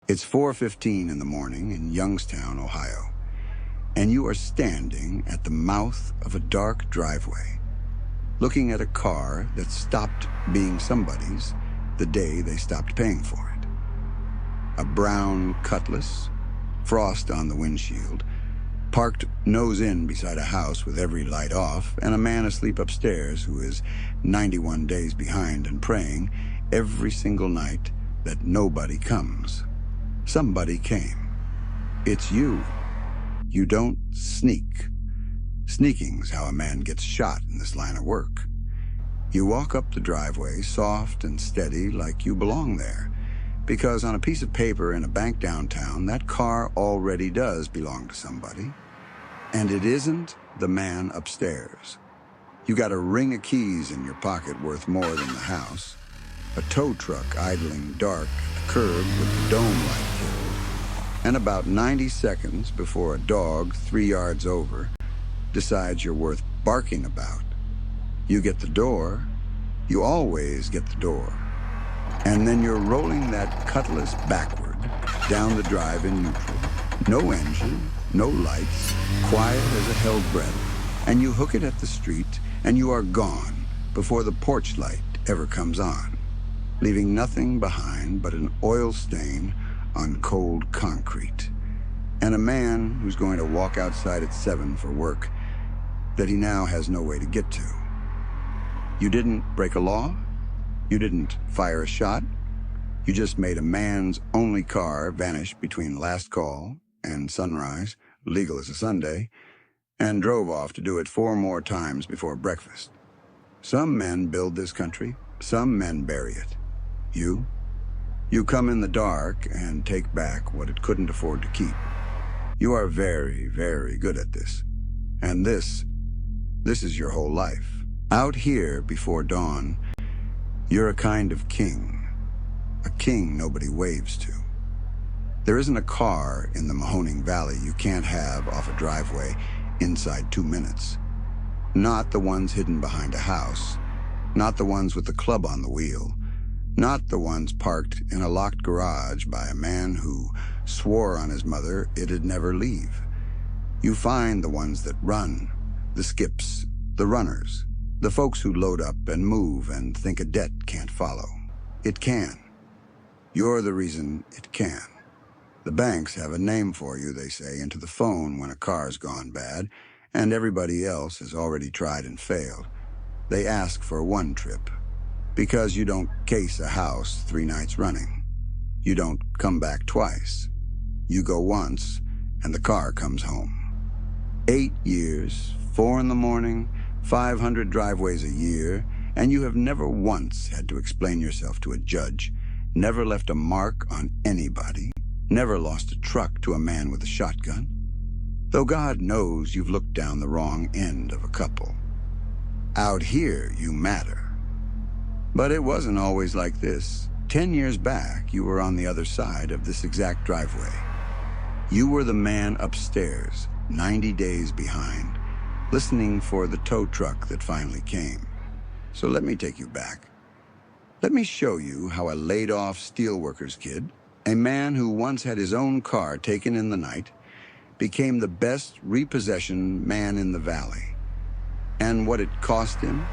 It's 4:15 in the morning in Youngstown, Ohio, and you are standing at the mouth of a dark driveway, looking at a car that stopped being somebody's the day they stopped paying for it. A brown Cutlass, frost on the windshield, parked nose in beside a house with every light off, and a man asleep upstairs who is 91 days behind and praying every single night that nobody comes. Somebody came. It's you. You don't sneak. Sneaking's how a man gets shot in this line of work. You walk up the driveway, soft and steady, like you belong there, because on a piece of paper in a bank downtown, that car already does belong to somebody. And it isn't the man upstairs. You got a ring of keys in your pocket worth more than the house, a tow truck idling dark at the curb with the dome light killed, and about 90 seconds before a dog 3 yards over decides you're worth barking about. You get the door. You always get the door. And then you're rolling that Cutlass backward down the drive in neutral. No engine, no lights, quiet as a held breath. And you hook it at the street, and you are gone before the porch light ever comes on, leaving nothing behind but an oil stain on cold concrete. And a man who's going to walk outside at 7 for work that he now has no way to get to. You didn't break a law. You didn't fire a shot. You just made a man's only car vanish between last call and sunrise, legal as a Sunday, and drove off to do it 4 more times before breakfast. Some men build this country. Some men bury it. You come in the dark and take back what it couldn't afford to keep. You are very, very good at this. And this is your whole life. Out here before dawn, you're a kind of king. A king nobody waves to. There isn't a car in the Mahoning Valley you can't have off a driveway inside 2 minutes. Not the ones hidden behind a house. Not the ones with the club on the wheel. Not the ones parked in a locked garage by a man who swore on his mother it'd never leave. You find the ones that run, the skips, the runners, the folks who load up and move and think a debt can't follow. It can. You're the reason it can. The banks have a name for you, they say, into the phone when a car's gone bad, and everybody else has already tried and failed. They ask for one trip, because you don't case a house 3 nights running. You don't come back twice. You go once, and the car comes home. 8 years, 4 in the morning, 500 driveways a year, and you have never once had to explain yourself to a judge, never left a mark on anybody, never lost a truck to a man with a shotgun. Though God knows you've looked down the wrong end of a couple. Out here, you matter. But it wasn't always like this. 10 years back, you were on the other side of this exact driveway. You were the man upstairs, 90 days behind, listening for the tow truck that finally came. So let me take you back. Let me show you how a laid-off steelworkers kid, a man who once had his own car taken in the night, became the best repossession man in the valley. And what it cost him,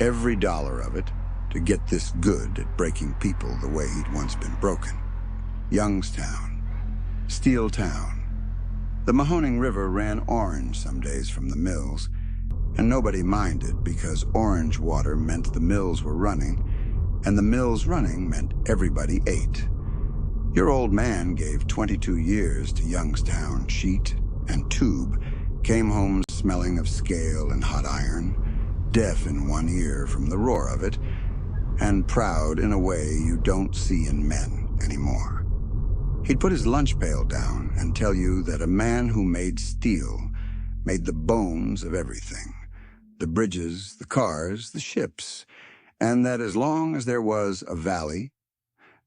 every dollar of it, to get this good at breaking people the way he'd once been broken. Youngstown, Steel Town. The Mahoning River ran orange some days from the mills, and nobody minded because orange water meant the mills were running, and the mills running meant everybody ate. Your old man gave 22 years to Youngstown sheet and tube, came home smelling of scale and hot iron, deaf in one ear from the roar of it, and proud in a way you don't see in men anymore. He'd put his lunch pail down and tell you that a man who made steel made the bones of everything, the bridges, the cars, the ships, and that as long as there was a valley,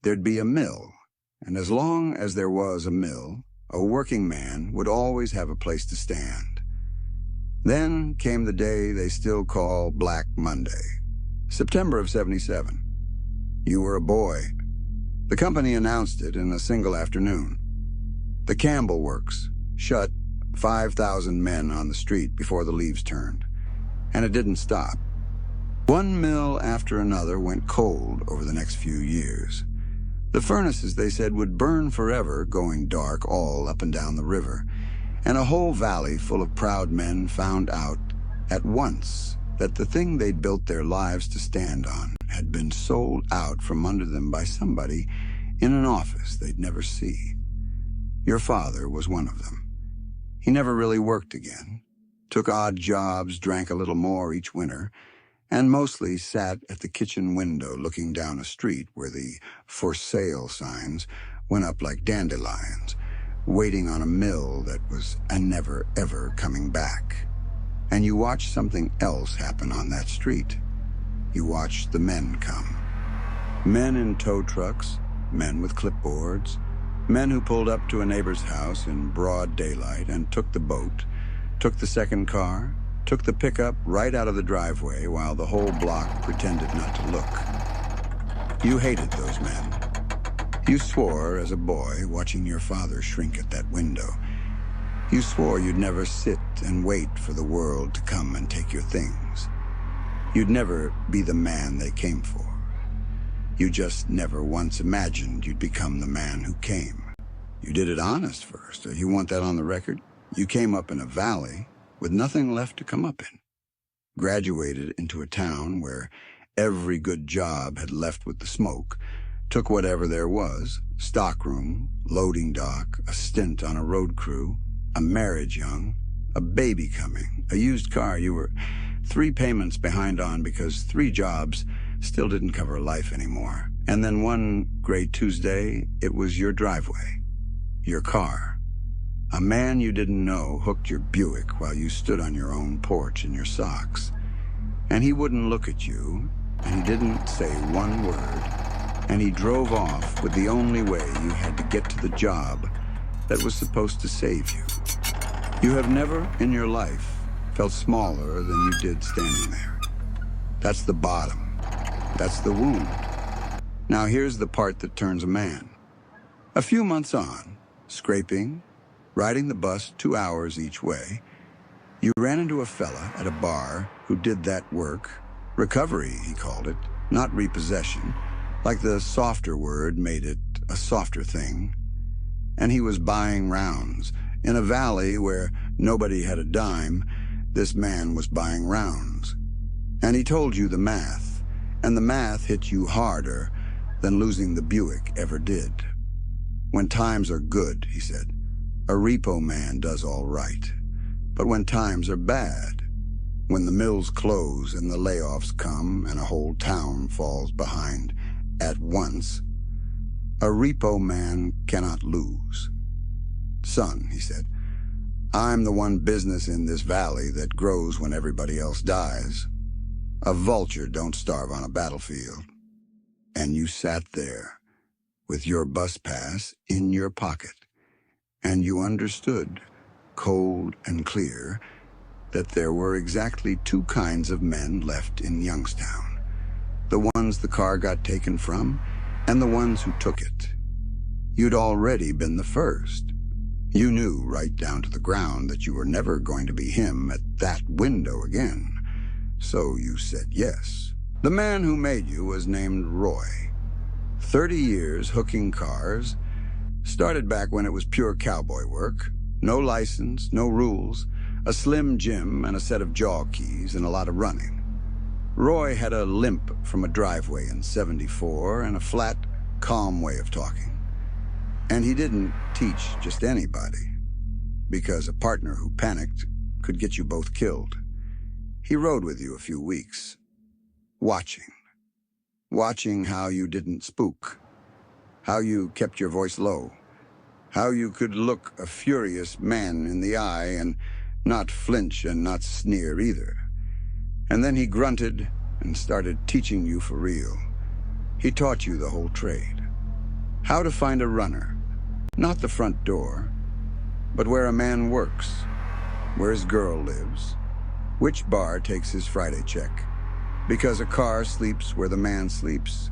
there'd be a mill, and as long as there was a mill, a working man would always have a place to stand. Then came the day they still call Black Monday, September of '77. You were a boy. The company announced it in a single afternoon. The Campbell Works shut 5,000 men on the street before the leaves turned, and it didn't stop. One mill after another went cold over the next few years. The furnaces, they said, would burn forever, going dark all up and down the river, and a whole valley full of proud men found out at once that the thing they'd built their lives to stand on had been sold out from under them by somebody in an office they'd never see. Your father was one of them. He never really worked again, took odd jobs, drank a little more each winter, and mostly sat at the kitchen window looking down a street where the "for sale" signs went up like dandelions, waiting on a mill that was never, ever coming back. And you watched something else happen on that street. You watched the men come. Men in tow trucks, men with clipboards, men who pulled up to a neighbor's house in broad daylight and took the boat, took the second car, took the pickup right out of the driveway while the whole block pretended not to look. You hated those men. You swore as a boy watching your father shrink at that window. You swore you'd never sit and wait for the world to come and take your things. You'd never be the man they came for. You just never once imagined you'd become the man who came. You did it honest first. You want that on the record? You came up in a valley with nothing left to come up in. Graduated into a town where every good job had left with the smoke, took whatever there was, stockroom, loading dock, a stint on a road crew, a marriage young, a baby coming, a used car you were 3 payments behind on because 3 jobs still didn't cover life anymore. And then one gray Tuesday, it was your driveway, your car. A man you didn't know hooked your Buick while you stood on your own porch in your socks. And he wouldn't look at you, and he didn't say one word, and he drove off with the only way you had to get to the job that was supposed to save you. You have never in your life felt smaller than you did standing there. That's the bottom. That's the wound. Now here's the part that turns a man. A few months on, scraping, riding the bus 2 hours each way, you ran into a fella at a bar who did that work. Recovery, he called it, not repossession, like the softer word made it a softer thing. And he was buying rounds. In a valley where nobody had a dime, this man was buying rounds. And he told you the math, and the math hit you harder than losing the Buick ever did. When times are good, he said, a repo man does all right. But when times are bad, when the mills close and the layoffs come and a whole town falls behind at once, a repo man cannot lose. Son, he said, I'm the one business in this valley that grows when everybody else dies. A vulture don't starve on a battlefield. And you sat there with your bus pass in your pocket, and you understood, cold and clear, that there were exactly 2 kinds of men left in Youngstown. The ones the car got taken from, and the ones who took it. You'd already been the first. You knew right down to the ground that you were never going to be him at that window again. So you said yes. The man who made you was named Roy. 30 years hooking cars. Started back when it was pure cowboy work. No license, no rules, a slim gym and a set of jaw keys and a lot of running. Roy had a limp from a driveway in '74 and a flat, calm way of talking. And he didn't teach just anybody, because a partner who panicked could get you both killed. He rode with you a few weeks, watching how you didn't spook, how you kept your voice low, how you could look a furious man in the eye and not flinch and not sneer either. And then he grunted and started teaching you for real. He taught you the whole trade. How to find a runner. Not the front door, but where a man works, where his girl lives, which bar takes his Friday check, because a car sleeps where the man sleeps.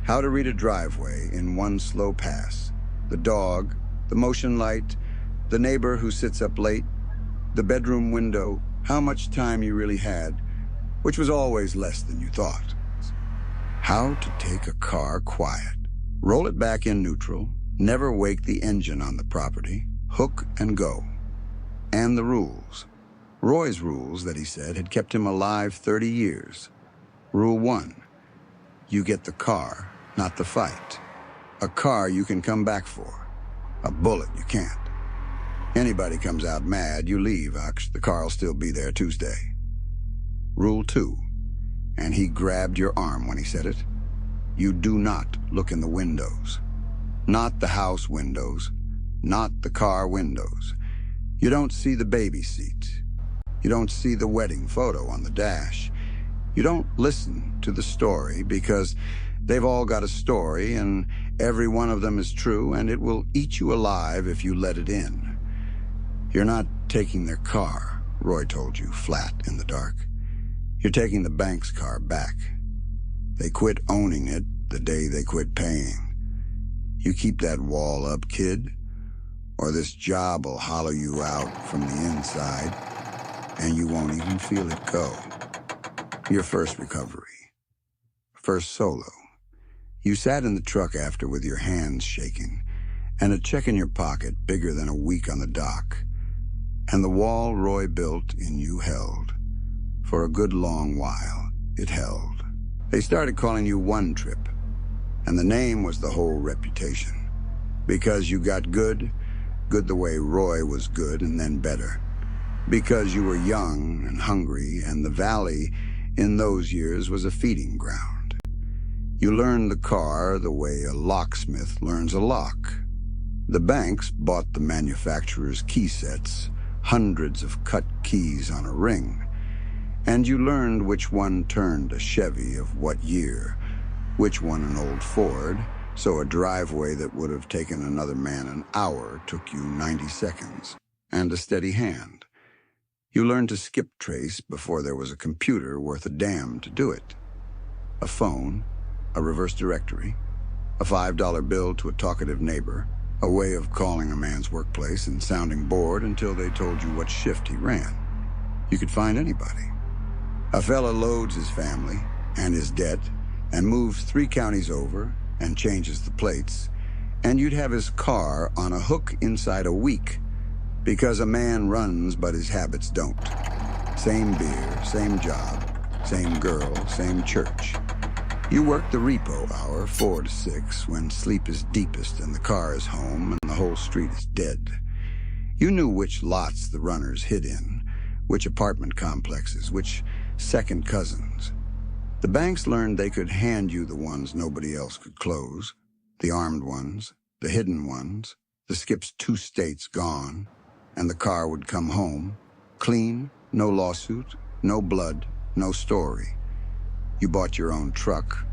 How to read a driveway in one slow pass. The dog, the motion light, the neighbor who sits up late, the bedroom window, how much time you really had, which was always less than you thought. How to take a car quiet. Roll it back in neutral, never wake the engine on the property, hook and go. And the rules. Roy's rules, that he said, had kept him alive 30 years. Rule 1. You get the car, not the fight. A car you can come back for. A bullet you can't. Anybody comes out mad, you leave, the car'll still be there Tuesday. Rule 2. And he grabbed your arm when he said it. You do not look in the windows. Not the house windows. Not the car windows. You don't see the baby seat. You don't see the wedding photo on the dash. You don't listen to the story because they've all got a story and every one of them is true and it will eat you alive if you let it in. You're not taking their car, Roy told you, flat in the dark. You're taking the bank's car back. They quit owning it the day they quit paying. You keep that wall up, kid, or this job will hollow you out from the inside and you won't even feel it go. Your first recovery. First solo. You sat in the truck after with your hands shaking and a check in your pocket bigger than a week on the dock. And the wall Roy built in you held. For a good long while, it held. They started calling you One Trip, and the name was the whole reputation. Because you got good the way Roy was good and then better. Because you were young and hungry, and the valley in those years was a feeding ground. You learned the car the way a locksmith learns a lock. The banks bought the manufacturer's key sets, hundreds of cut keys on a ring. And you learned which one turned a Chevy of what year, which one an old Ford, so a driveway that would have taken another man an hour took you 90 seconds, and a steady hand. You learned to skip trace before there was a computer worth a damn to do it. A phone, a reverse directory, a $5 bill to a talkative neighbor, a way of calling a man's workplace and sounding bored until they told you what shift he ran. You could find anybody. A fella loads his family and his debt and moves 3 counties over and changes the plates, and you'd have his car on a hook inside a week because a man runs but his habits don't. Same beer, same job, same girl, same church. You work the repo hour 4 to 6 when sleep is deepest and the car is home and the whole street is dead. You knew which lots the runners hid in, which apartment complexes, which second cousins. The banks learned they could hand you the ones nobody else could close, the armed ones, the hidden ones, the skip's 2 states gone, and the car would come home, clean, no lawsuit, no blood, no story. You bought your own truck,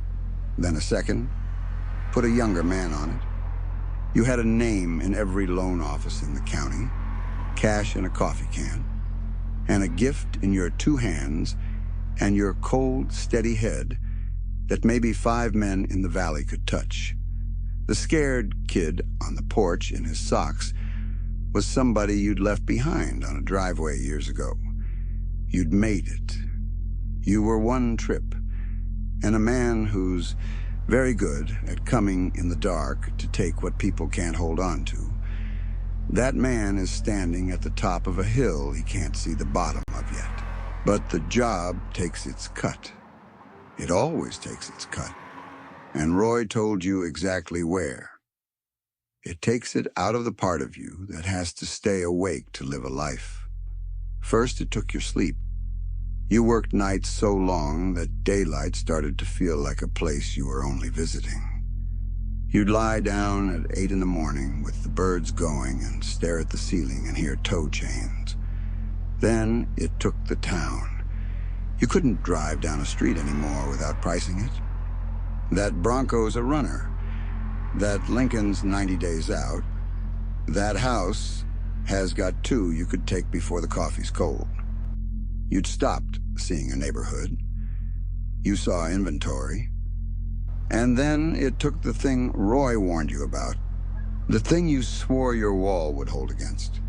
then a second, put a younger man on it. You had a name in every loan office in the county, cash in a coffee can, and a gift in your 2 hands and your cold, steady head that maybe 5 men in the valley could touch. The scared kid on the porch in his socks was somebody you'd left behind on a driveway years ago. You'd made it. You were One Trip, and a man who's very good at coming in the dark to take what people can't hold on to. That man is standing at the top of a hill he can't see the bottom of yet. But the job takes its cut. It always takes its cut. And Roy told you exactly where. It takes it out of the part of you that has to stay awake to live a life. First, it took your sleep. You worked nights so long that daylight started to feel like a place you were only visiting. You'd lie down at 8 in the morning with the birds going and stare at the ceiling and hear toe chains. Then it took the town. You couldn't drive down a street anymore without pricing it. That Bronco's a runner. That Lincoln's 90 days out. That house has got 2 you could take before the coffee's cold. You'd stopped seeing a neighborhood. You saw inventory. And then it took the thing Roy warned you about, the thing you swore your wall would hold against.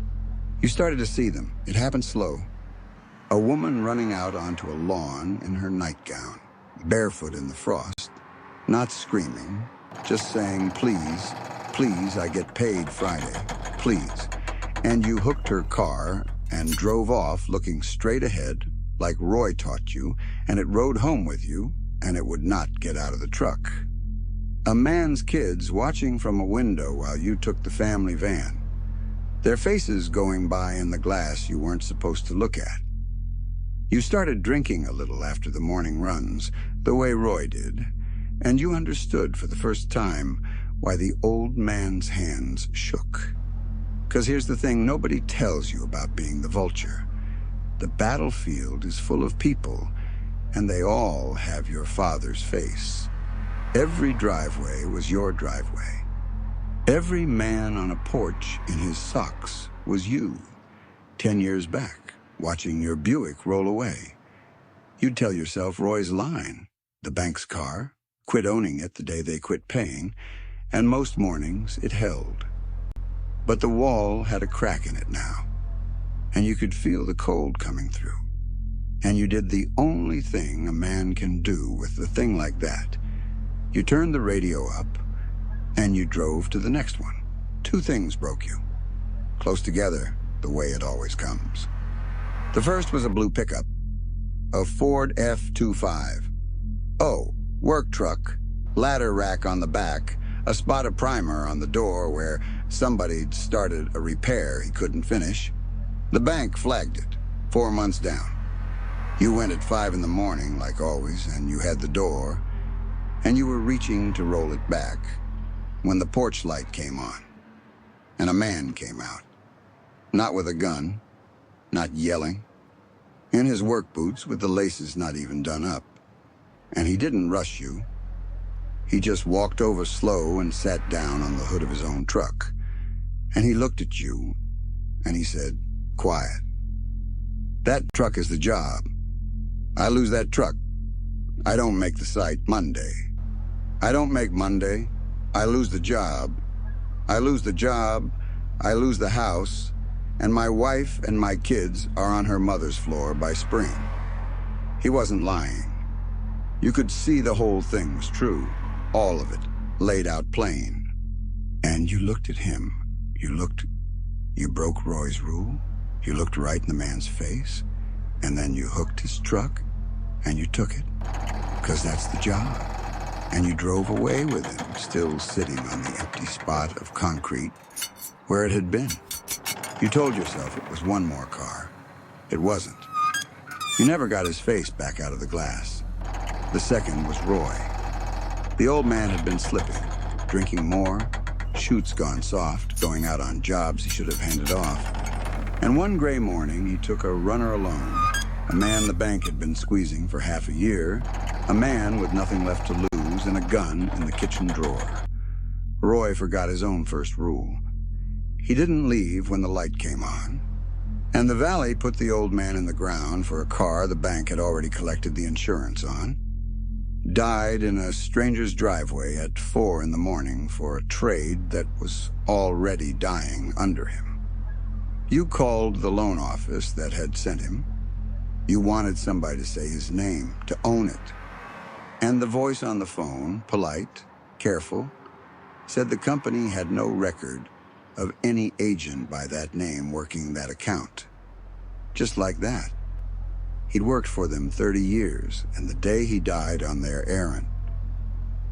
You started to see them. It happened slow. A woman running out onto a lawn in her nightgown, barefoot in the frost, not screaming, just saying, please, please, I get paid Friday, please. And you hooked her car and drove off looking straight ahead, like Roy taught you, and it rode home with you, and it would not get out of the truck. A man's kids watching from a window while you took the family van. Their faces going by in the glass you weren't supposed to look at. You started drinking a little after the morning runs, the way Roy did, and you understood for the first time why the old man's hands shook. 'Cause here's the thing nobody tells you about being the vulture. The battlefield is full of people, and they all have your father's face. Every driveway was your driveway. Every man on a porch in his socks was you, 10 years back, watching your Buick roll away. You'd tell yourself Roy's line, the bank's car, quit owning it the day they quit paying, and most mornings it held. But the wall had a crack in it now, and you could feel the cold coming through. And you did the only thing a man can do with a thing like that. You turned the radio up, and you drove to the next one. Two things broke you, close together, the way it always comes. The first was a blue pickup, a Ford F-25. Oh, work truck, ladder rack on the back, a spot of primer on the door where somebody'd started a repair he couldn't finish. The bank flagged it, 4 months down. You went at 5 in the morning, like always, and you had the door, and you were reaching to roll it back when the porch light came on, and a man came out. Not with a gun, not yelling, in his work boots with the laces not even done up. And he didn't rush you. He just walked over slow and sat down on the hood of his own truck. And he looked at you, and he said, quiet. That truck is the job. I lose that truck. I don't make the site Monday. I don't make Monday. I lose the job. I lose the job. I lose the house. And my wife and my kids are on her mother's floor by spring. He wasn't lying. You could see the whole thing was true. All of it, laid out plain. And you looked at him. You broke Roy's rule. You looked right in the man's face. And then you hooked his truck, and you took it. 'Cause that's the job. And you drove away with him, still sitting on the empty spot of concrete where it had been. You told yourself it was one more car. It wasn't. You never got his face back out of the glass. The second was Roy. The old man had been slipping, drinking more, chutes gone soft, going out on jobs he should have handed off. And one gray morning, he took a runner alone, a man the bank had been squeezing for half a year, a man with nothing left to lose, and a gun in the kitchen drawer. Roy forgot his own first rule. He didn't leave when the light came on. And the valley put the old man in the ground for a car the bank had already collected the insurance on. Died in a stranger's driveway at 4 in the morning for a trade that was already dying under him. You called the loan office that had sent him. You wanted somebody to say his name, to own it. And the voice on the phone, polite, careful, said the company had no record of any agent by that name working that account. Just like that. He'd worked for them 30 years, and the day he died on their errand,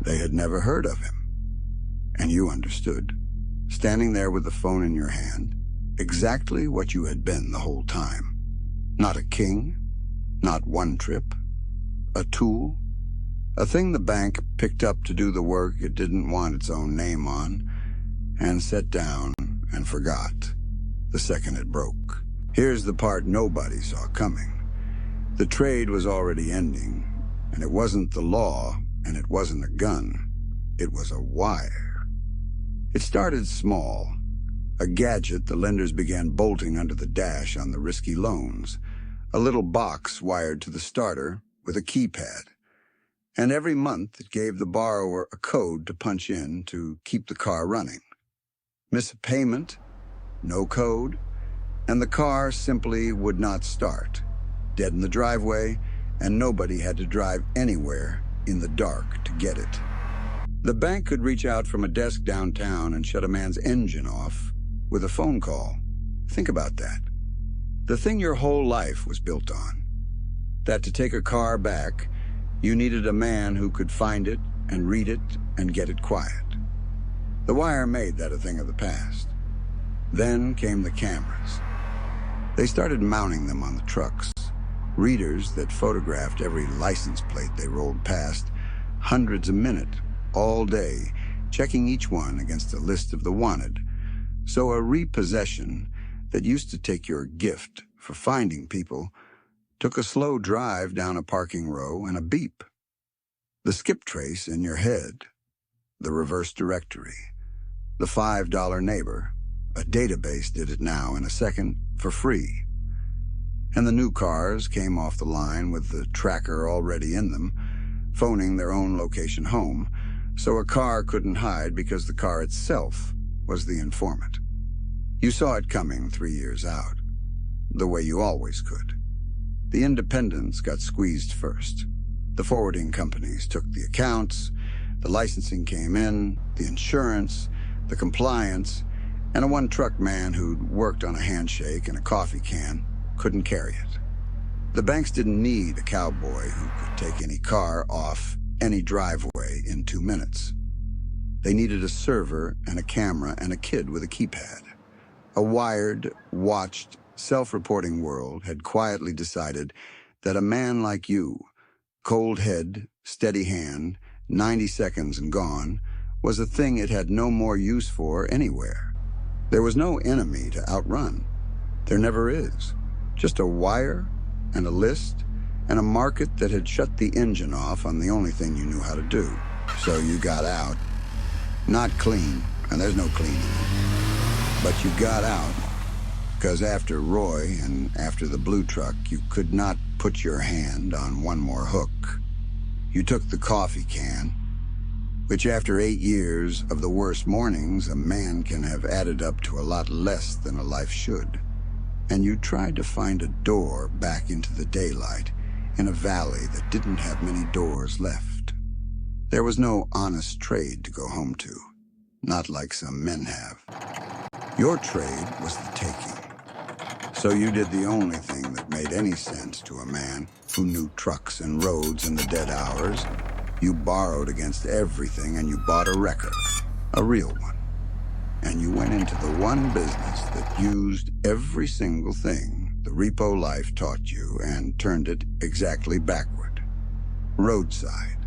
they had never heard of him. And you understood, standing there with the phone in your hand, exactly what you had been the whole time. Not a king, not one trip, a tool, a thing the bank picked up to do the work it didn't want its own name on, and set down and forgot the second it broke. Here's the part nobody saw coming. The trade was already ending, and it wasn't the law, and it wasn't a gun. It was a wire. It started small, a gadget the lenders began bolting under the dash on the risky loans, a little box wired to the starter with a keypad. And every month it gave the borrower a code to punch in to keep the car running. Miss a payment, no code, and the car simply would not start, dead in the driveway, and nobody had to drive anywhere in the dark to get it. The bank could reach out from a desk downtown and shut a man's engine off with a phone call. Think about that. The thing your whole life was built on. That to take a car back, you needed a man who could find it and read it and get it quiet. The wire made that a thing of the past. Then came the cameras. They started mounting them on the trucks. Readers that photographed every license plate they rolled past, hundreds a minute, all day, checking each one against a list of the wanted. So a repossession that used to take your gift for finding people took a slow drive down a parking row and a beep. The skip trace in your head, the reverse directory, the $5 neighbor, a database did it now in a second for free. And the new cars came off the line with the tracker already in them, phoning their own location home, so a car couldn't hide because the car itself was the informant. You saw it coming 3 years out, the way you always could. The independents got squeezed first. The forwarding companies took the accounts, the licensing came in, the insurance, the compliance, and a one-truck man who'd worked on a handshake and a coffee can couldn't carry it. The banks didn't need a cowboy who could take any car off any driveway in 2 minutes. They needed a server and a camera and a kid with a keypad. A wired, watched, self-reporting world had quietly decided that a man like you, cold head, steady hand, 90 seconds and gone, was a thing it had no more use for anywhere. There was no enemy to outrun. There never is. Just a wire and a list and a market that had shut the engine off on the only thing you knew how to do. So you got out. Not clean, and there's no cleaning. But you got out because after Roy and after the blue truck, you could not put your hand on one more hook. You took the coffee can, which after 8 years of the worst mornings, a man can have added up to a lot less than a life should. And you tried to find a door back into the daylight in a valley that didn't have many doors left. There was no honest trade to go home to, not like some men have. Your trade was the taking. So you did the only thing that made any sense to a man who knew trucks and roads and the dead hours. You borrowed against everything and you bought a record, a real one. And you went into the one business that used every single thing the repo life taught you and turned it exactly backward. Roadside.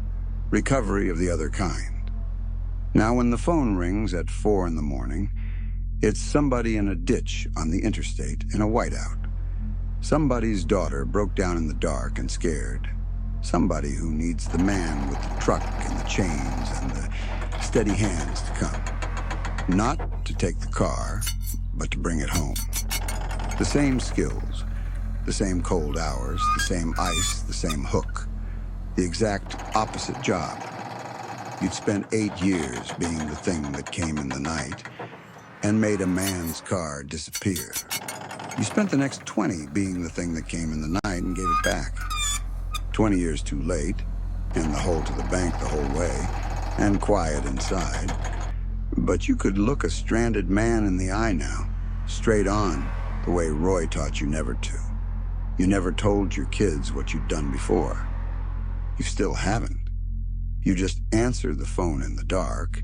Recovery of the other kind. Now when the phone rings at 4 in the morning, it's somebody in a ditch on the interstate in a whiteout. Somebody's daughter broke down in the dark and scared. Somebody who needs the man with the truck and the chains and the steady hands to come. Not to take the car, but to bring it home. The same skills, the same cold hours, the same ice, the same hook. The exact opposite job. You'd spent 8 years being the thing that came in the night and made a man's car disappear. You spent the next 20 being the thing that came in the night and gave it back. 20 years too late, and the hole to the bank the whole way, and quiet inside. But you could look a stranded man in the eye now, straight on, the way Roy taught you never to. You never told your kids what you'd done before. You still haven't. You just answer the phone in the dark,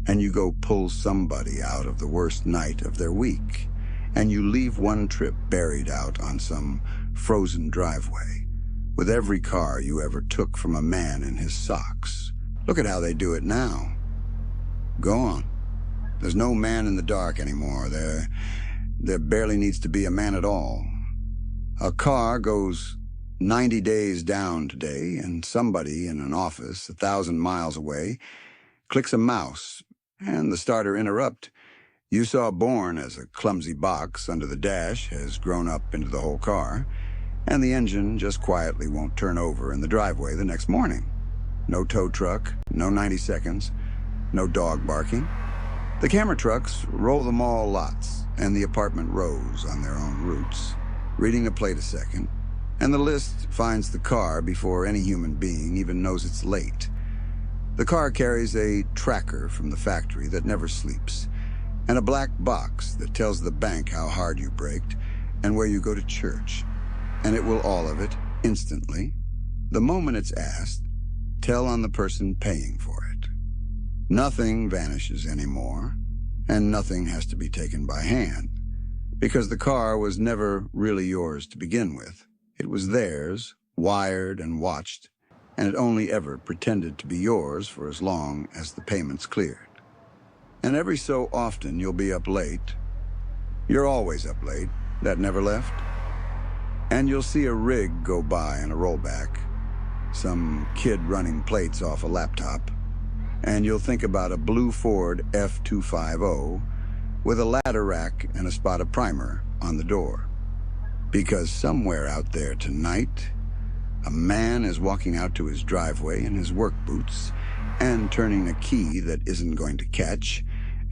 and you go pull somebody out of the worst night of their week, and you leave one trip buried out on some frozen driveway, with every car you ever took from a man in his socks. Look at how they do it now. Go on. There's no man in the dark anymore. There barely needs to be a man at all. A car goes 90 days down today, and somebody in an office 1,000 miles away clicks a mouse, and the starter interrupt you saw born as a clumsy box under the dash has grown up into the whole car, and the engine just quietly won't turn over in the driveway the next morning. No tow truck, no 90 seconds, no dog barking. The camera trucks roll them all lots, and the apartment rows on their own routes, reading a plate a second, and the list finds the car before any human being even knows it's late. The car carries a tracker from the factory that never sleeps, and a black box that tells the bank how hard you braked and where you go to church. And it will all of it, instantly, the moment it's asked, tell on the person paying for it. Nothing vanishes anymore, and nothing has to be taken by hand, because the car was never really yours to begin with. It was theirs, wired and watched, and it only ever pretended to be yours for as long as the payments cleared. And every so often you'll be up late. You're always up late, that never left. And you'll see a rig go by in a rollback, some kid running plates off a laptop, and you'll think about a blue Ford F250 with a ladder rack and a spot of primer on the door. Because somewhere out there tonight, a man is walking out to his driveway in his work boots and turning a key that isn't going to catch,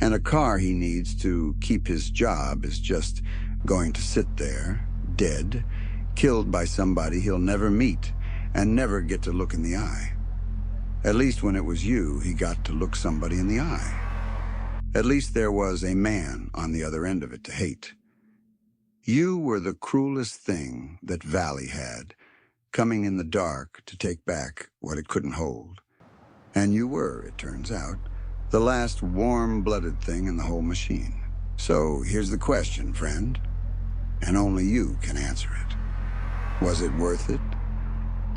and a car he needs to keep his job is just going to sit there, dead, killed by somebody he'll never meet and never get to look in the eye. At least when it was you, he got to look somebody in the eye. At least there was a man on the other end of it to hate. You were the cruelest thing that Valley had, coming in the dark to take back what it couldn't hold. And you were, it turns out, the last warm-blooded thing in the whole machine. So here's the question, friend, and only you can answer it. Was it worth it?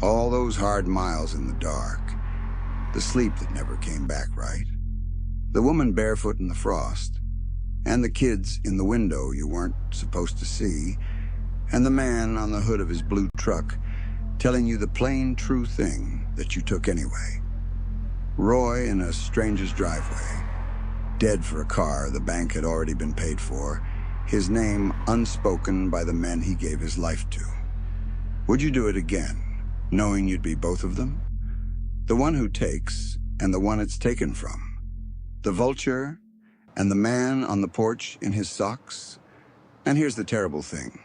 All those hard miles in the dark, the sleep that never came back right, the woman barefoot in the frost, and the kids in the window you weren't supposed to see, and the man on the hood of his blue truck telling you the plain true thing that you took anyway. Roy in a stranger's driveway, dead for a car the bank had already been paid for, his name unspoken by the men he gave his life to. Would you do it again, knowing you'd be both of them? The one who takes and the one it's taken from. The vulture and the man on the porch in his socks. And here's the terrible thing.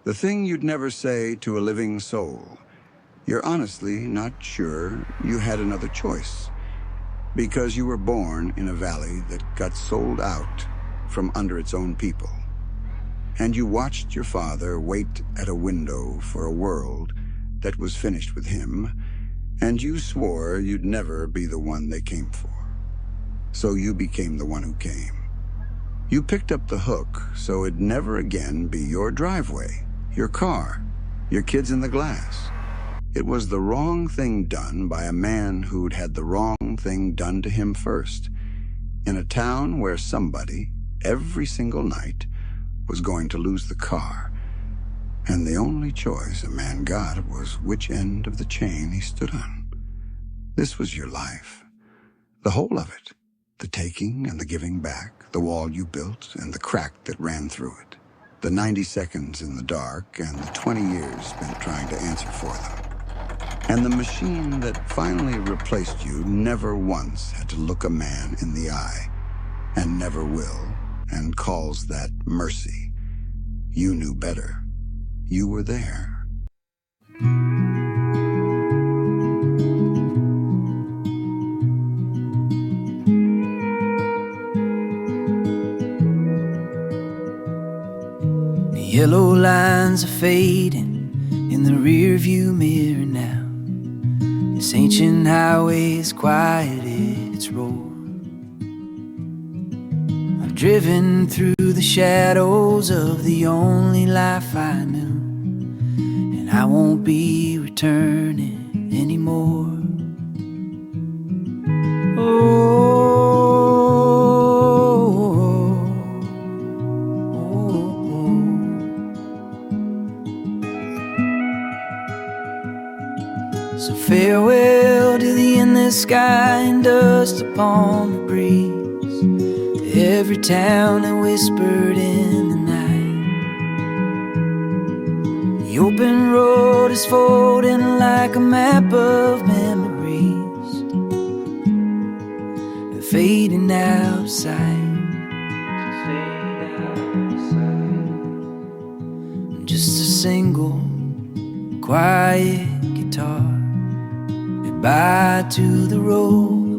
The thing you'd never say to a living soul. You're honestly not sure you had another choice, because you were born in a valley that got sold out from under its own people. And you watched your father wait at a window for a world that was finished with him, and you swore you'd never be the one they came for. So you became the one who came. You picked up the hook so it'd never again be your driveway, your car, your kids in the glass. It was the wrong thing done by a man who'd had the wrong thing done to him first, in a town where somebody, every single night, was going to lose the car. And the only choice a man got was which end of the chain he stood on. This was your life, the whole of it, the taking and the giving back, the wall you built and the crack that ran through it, the 90 seconds in the dark and the 20 years spent trying to answer for them. And the machine that finally replaced you never once had to look a man in the eye, and never will, and calls that mercy. You knew better. You were there. The yellow lines are fading in the rearview mirror now. This ancient highway is quiet its roar. I've driven through the shadows of the only life I knew, and I won't be returning anymore. So farewell to the endless sky and dust upon the breeze, to every town that whispered in the night. The open road is folding like a map of memories, staying outside. Just a single quiet guitar. Goodbye to the road